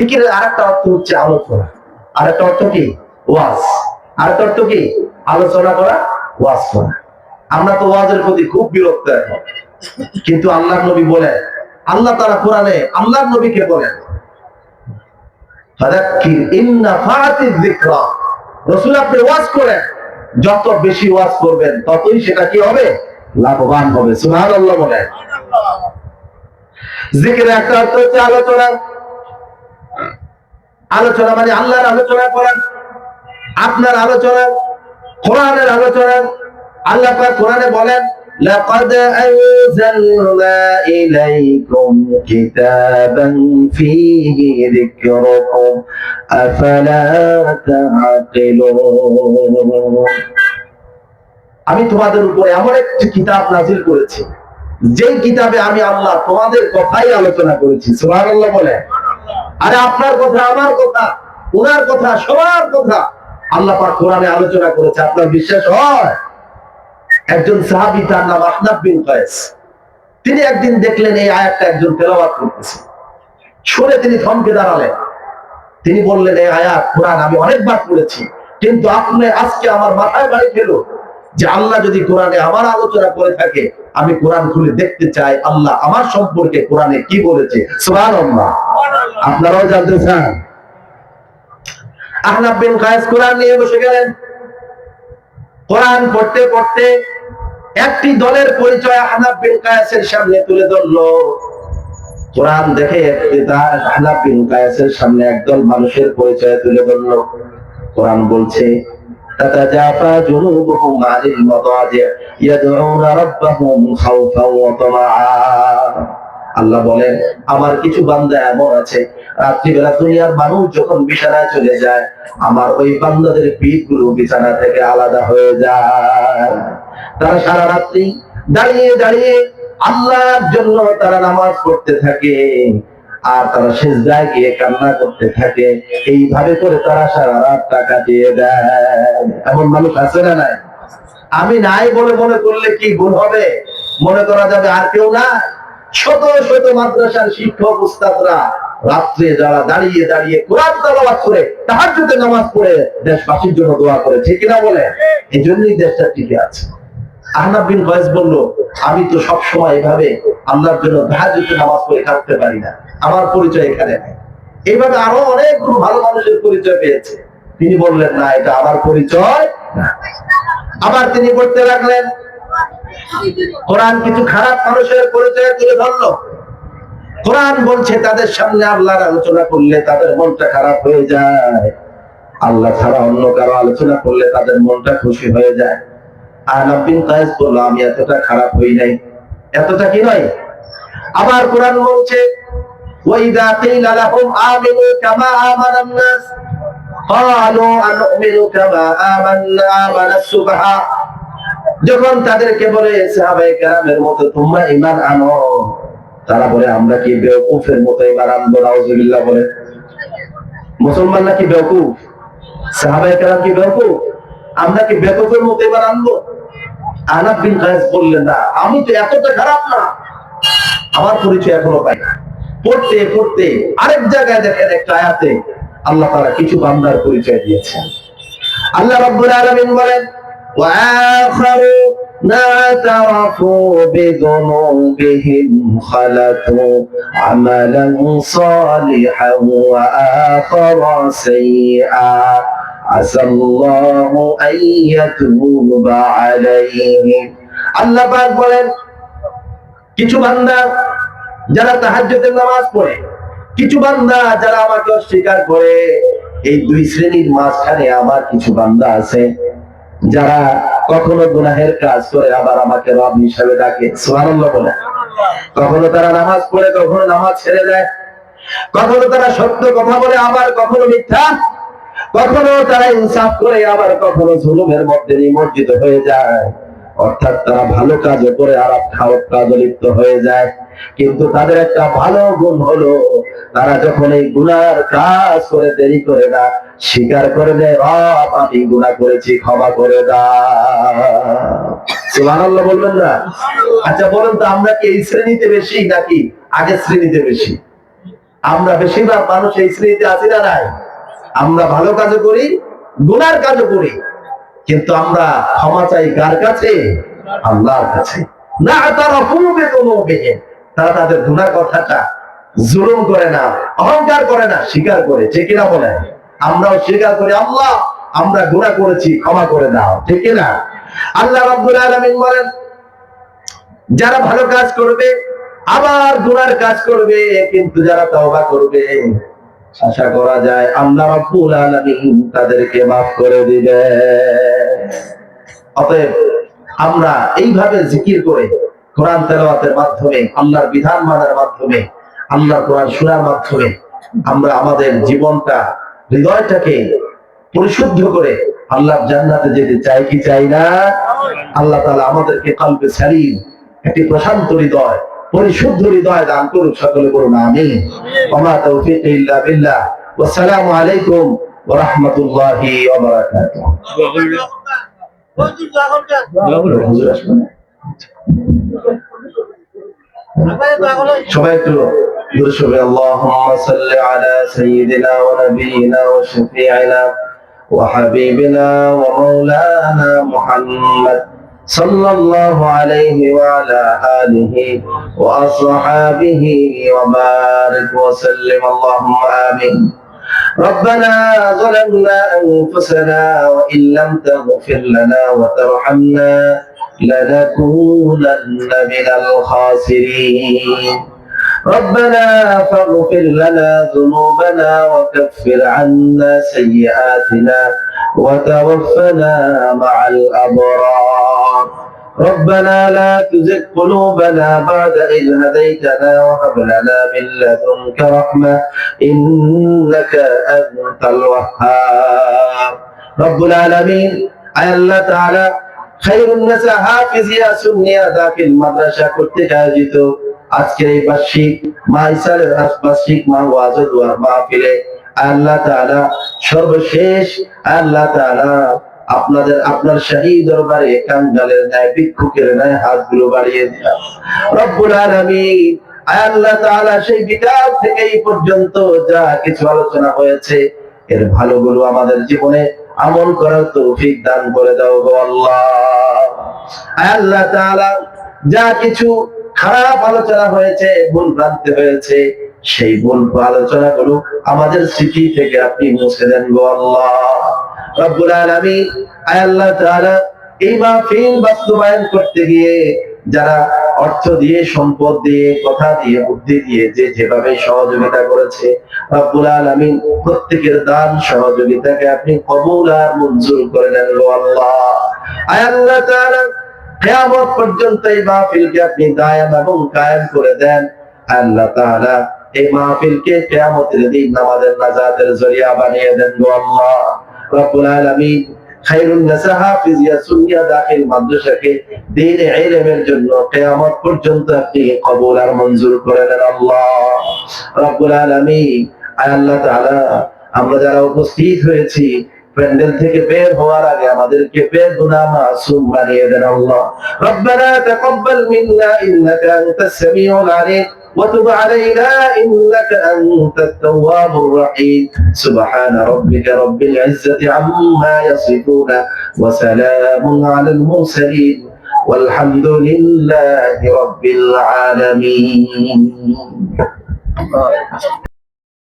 জিকিরের আরেকটা অর্থ হচ্ছে আলোচনা, আরেকটা অর্থ কি ওয়াজ, আরেকটা অর্থ কি আলোচনা করা, ওয়াজ করা। আমরা তো ওয়াজের প্রতি খুব বিরক্ত এখন, কিন্তু আল্লাহর নবী বলেন, আল্লাহ তাআলা কোরআনে আল্লাহর নবীকে বলেন ফাযাক্কির ইন্না ফাআতিয যিকরা, রাসূল আপনি ওয়াজ করেন, যত বেশি ওয়াজ করবেন ততই সেটা কি হবে, লাভবান হবে। সুবহানাল্লাহ বলেন। জিকিরের একটা অর্থ হচ্ছে আলোচনা, আলোচনা মানে আল্লাহর আলোচনা করা, আপনার আলোচনা, কোরআনের আলোচনা। আল্লাহ পাক কোরআনে বলেন লাকাদ আনজালনা ইলাইকুম কিতাবান ফীহি যিকরুকুম আফালা তাআকিলুন, আমি তোমাদের উপরে এমন একটি কিতাব নাযিল করেছি যেই কিতাবে আমি আল্লাহ তোমাদের কথাই আলোচনা করেছি। সুবহানাল্লাহ বলে। আরে আপনার কথা, আমার কথা, ওনার কথা, সবার কথা আল্লাহ পাক কোরআনে আলোচনা করেছে। আপনার বিশ্বাস হয়? একজন সাহাবী, তার নাম আহনাব বিন কায়েস, তিনি একদিন দেখলেন এই আয়াতটা একজন তেলাওয়াত করতেছে, শুনে তিনি থমকে দাঁড়ালেন। তিনি বললেন, এই আয়াত কোরআন আমি অনেকবার পড়েছি, কিন্তু আপনি আজকে আমার মাথায় বাড়ি খেলো যে আল্লাহ যদি কোরআনে আমার আলোচনা করে থাকে, আমি কোরআন খুলে দেখতে চাই আল্লাহ আমার সম্পর্কে কোরআনে কি বলেছে। সুবহানাল্লাহ। আপনারাও জানতে চান? আহনাব বিন কায়েস কোরআন নিয়ে বসে গেলেন। কোরআন পড়তে পড়তে একটি দলের পরিচয় আহনাব বিন কায়েসের সামনে তুলে ধরলো। কোরআন দেখে আহনাব বিন কায়েসের সামনে একদল মানুষের পরিচয় তুলে ধরলো। কোরআন বলছে তাতাজাফা জুনুবুহুম আনিল মাদাজি ইয়াদউনা রাব্বাহুম খাওফাও ওয়া তামাআ। আল্লাহ বলেন, আমার কিছু বান্দা এমন আছে, রাত্রিবেলা দুনিয়ার মানুষ যখন বিছানায় চলে যায়, আমার ওই বান্দাদের পিঠগুলো বিছানা থেকে আলাদা হয়ে যায়। তারা সারা রাত্রি দাঁড়িয়ে দাঁড়িয়ে আল্লাহর জন্য তারা নামাজ পড়তে থাকে, আর তারা সিজদায় গিয়ে কান্না করতে থাকে। এইভাবে করে তারা সারা রাতটা কাটিয়ে দেয়। এমন মানুষ আছে না নাই? আমি নাই বলে মনে করলে কি ভুল হবে? মনে করা যাবে আর কেউ নাই। শত শত মাদ্রাসার শিক্ষক উস্তাদরা রাত্রে যারা দাঁড়িয়ে দাঁড়িয়ে কোরআন তেলাওয়াত করে তাহাজ্জুদে নামাজ পড়ে দেশবাসীর জন্য দোয়া করে, ঠিক কিনা বলে? এই জন্যই দেশটা টিকে আছে। আহনাব বিন কায়েস বলল, আমি তো সব সময় এভাবে আল্লাহর জন্য তাহাজ্জুদে নামাজ পড়ে কাটতে পারি না, আমার পরিচয় এখানে নাই। এইভাবে আরো অনেক ভালো মানুষের পরিচয় পেয়েছে। তিনি বললেন, না, এটা আমার পরিচয় না। আবার তিনি পড়তে লাগলেন। কোরআন কিছু খারাপ মানুষের পরিচয় তুলে ধরলো। কোরআন বলছে তাদের সামনে আল্লাহর আলোচনা করলে তাদের মনটা খারাপ হয়ে যায়, আল্লাহ ছাড়া অন্য কারো আলোচনা করলে তাদের মনটা খুশি হয়ে যায়। আহনাব বিন কায়েস বলল, আমি এতটা খারাপ হই নাই, এতটা কি নয়। আবার কোরআন বলছে ওয়াইদা কিলা লাহুম আমিনু কামা আমানান নাস ক্বালু আনুমিনু কামা আমানাস সুবহা, যখন তাদেরকে বলে সাহাবায়ে কেরামের মতো তোমরা ঈমান আনো, তারা বলে আমরা কি বেওকুফের মতো ঈমান আনবো? নাউজুবিল্লাহ বলে। মুসলমান নাকি বেওকুফ? সাহাবায়ে কেরাম কি বেওকুফ? আমরা কি বেওকুফের মতো ঈমান আনবো? আহনাব বিন কায়েস বললেন, না, আমি তো এতটা খারাপ না, আমার পরিচয় এখনো পাই না। পড়তে পড়তে আরেক জায়গায় দেখেন একটা আয়াতে আল্লাহ তাআলা কিছু বান্দার পরিচয় দিয়েছেন। আল্লাহ রাব্বুল আলামিন বলেন, وآخرون اعترفوا بذنوبهم خلطوا عملا صالحا وآخر سيئا عسى الله أن يتوب عليهم। আল্লাহ পাক বলেন, কিছু বান্দা যারা তাহাজ্জুদের নামাজ পড়ে, কিছু বান্দা যারা আমাকে অস্বীকার করে, এই দুই শ্রেণীর মাঝখানে আমার কিছু বান্দা আছে যারা কখনো গুনাহের কাজ করে আবার আমাকে রব হিসাবে ডাকে। সুবহানাল্লাহ বলে। কখনো তারা নামাজ পড়ে, কখনো নামাজ ছেড়ে দেয়, কখনো তারা সত্য কথা বলে, আবার কখনো মিথ্যা, কখনো তারা ইনসাফ করে, আবার কখনো জুলুমের মধ্যে নিমজ্জিত হয়ে যায়। অর্থাৎ তারা ভালো কাজও করে আর খারাপ কাজে লিপ্ত হয়ে যায়। কিন্তু তাদের একটা ভালো গুণ হলো, তারা যখন এই গুনার কাজ করে দেরি করে না, স্বীকার করে দেয়, রব আমি গুনাহ করেছি, ক্ষমা করে দাও। সুবহানাল্লাহ বলবেন না? আচ্ছা বলেন তো, আমরা কি এই শ্রেণীতে বেশি নাকি আগের শ্রেণীতে বেশি? আমরা বেশিরভাগ মানুষ এই শ্রেণীতে আছি না নাই? আমরা ভালো কাজও করি, গুনার কাজও করি, কিন্তু আমরা ক্ষমা চাই কার কাছে? আল্লাহর কাছে। না তারা পূর্বে কোনো বেহে, তারা তাদের গুনার কথাটা জুলুম করে না, অহংকার করে না, স্বীকার করে। ঠিক কিনা বলেন? আমরাও স্বীকার করি, আল্লাহ আমরা গুনাহ করেছি, ক্ষমা করে দাও। ঠিক কিনা? আল্লাহ রাব্বুল আলামিন বলেন, যারা ভালো কাজ করবে আবার গুনার কাজ করবে, কিন্তু যারা তওবা করবে আশা করা যায় আল্লাহ রাব্বুল আলামিন তাদেরকে মাফ করে দিবে। অতএব আমরা এইভাবে জিকির করে, কোরআন তেলাওয়াতের মাধ্যমে, আল্লাহর বিধান মানার মাধ্যমে, আল্লাহর কোরআন শোনার মাধ্যমে আমরা আমাদের জীবনটা, হৃদয়টাকে পরিশুদ্ধ করে আল্লাহর জান্নাতে যেতে চাই কি চাই না? আল্লাহ তাআলা আমাদেরকে কলবে সালিম, একটি প্রশান্ত হৃদয়, পরিশুদ্ধ হৃদয় দান করুন। সকলে বলুন আমিন। ওয়া মা তাওফীক ইল্লা বিল্লাহ। ওয়াসসালামু আলাইকুম ওয়া রাহমাতুল্লাহি ওয়া বারাকাতুহু। সবাই একটু দুরূদ শরীফ আল্লাহুম্মা সাল্লি আলা সাইয়্যিদিনা ওয়া নাবিয়িনা ওয়া শাফিঈনা ওয়া হাবিবিনা ওয়া মাওলানা মুহাম্মদ সাল্লাল্লাহু আলাইহি ওয়া আলা আলিহি ওয়া আসহাবিহি ওয়া বারিক ওয়া সাল্লিম। আল্লাহুম্মা আমিন। ربنا ظلمنا أنفسنا وإن لم تغفر لنا وترحمنا لنكونن من الخاسرين. ربنا فاغفر لنا ذنوبنا وكفر عنا سيئاتنا وتوفنا مع الأبرار. ربنا لا تزغ قلوبنا بعد إذ هديتنا وهب لنا من لدنك رحمة إنك أنت الوهاب. رب العالمين أي الله تعالى خير الناس حافظيا سنيا দাখিল মাদ্রাসা কর্তৃক আয়োজিত আজকের এই বার্ষিক মাইসালের বার্ষিক ওয়াজ ও দোয়া মাহফিলে আল্লাহ তাআলা সর্বশেষ আল্লাহ তাআলা আপনার শাহী দরবারে কাঙ্গালের ন্যায়, ভিক্ষুকের ন্যায় হাতগুলো বাড়িয়ে দিলাম। রব্বুল আলামিন আল্লাহ তাআলা সেই বিকাল থেকে এই পর্যন্ত যা কিছু আলোচনা হয়েছে এর ভালোগুলো আমাদের জীবনে আমল করার তৌফিক দান করে দাও গো আল্লাহ। আল্লাহ তাআলা যা কিছু খারাপ আলোচনা হয়েছে, ভুল ভ্রান্তি হয়েছে, সেই ভুল আলোচনাগুলো আমাদের স্মৃতি থেকে আপনি মুছে দেন গো আল্লাহ। রব্বুল আলামিন আল্লাহ তাআলা এই মাহফিল বাস্তবায়ন করতে গিয়ে যারা অর্থ দিয়ে, সম্পদ দিয়ে, কথা দিয়ে, বুদ্ধি দিয়ে যে যেভাবে সহযোগিতা করেছে, রব্বুল আলামিন প্রত্যেকের দান সহযোগিতাকে আপনি কবুল আর মঞ্জুর করে নেন গো আল্লাহ। আল্লাহ তাআলা কিয়ামত পর্যন্ত এই মাহফিলকে আপনি দায়াম এবং কায়েম করে দেন। আল্লাহ তাআলা এই মাহফিলকে কিয়ামতের দিন আমাদের নাজাতের জরিয়া বানিয়ে দেন গো আল্লাহ। রব্বুল আলামিন খায়রুন নাস হাফিজিয়া সুন্নিয়া দাখিল মাদ্রাসাকে দ্বীন ইলমের জন্য কিয়ামত পর্যন্ত আপনি কবুল আর মঞ্জুর করে নেন আল্লাহ। রব্বুল আলামিন আল্লাহ তাআলা আমরা যারা উপস্থিত হয়েছি, প্যান্ডেল থেকে বের হওয়ার আগে আমাদেরকে বেগুনাহ মাসুম বানিয়ে দেন আল্লাহ। রব্বানা তাকাব্বাল মিন্না ইন্নাকা আনতাস সামিউল আলিম وتب علينا إنك أنت التواب الرحيم. سبحان ربك رب العزة عما يصفون وسلام على المرسلين والحمد لله رب العالمين.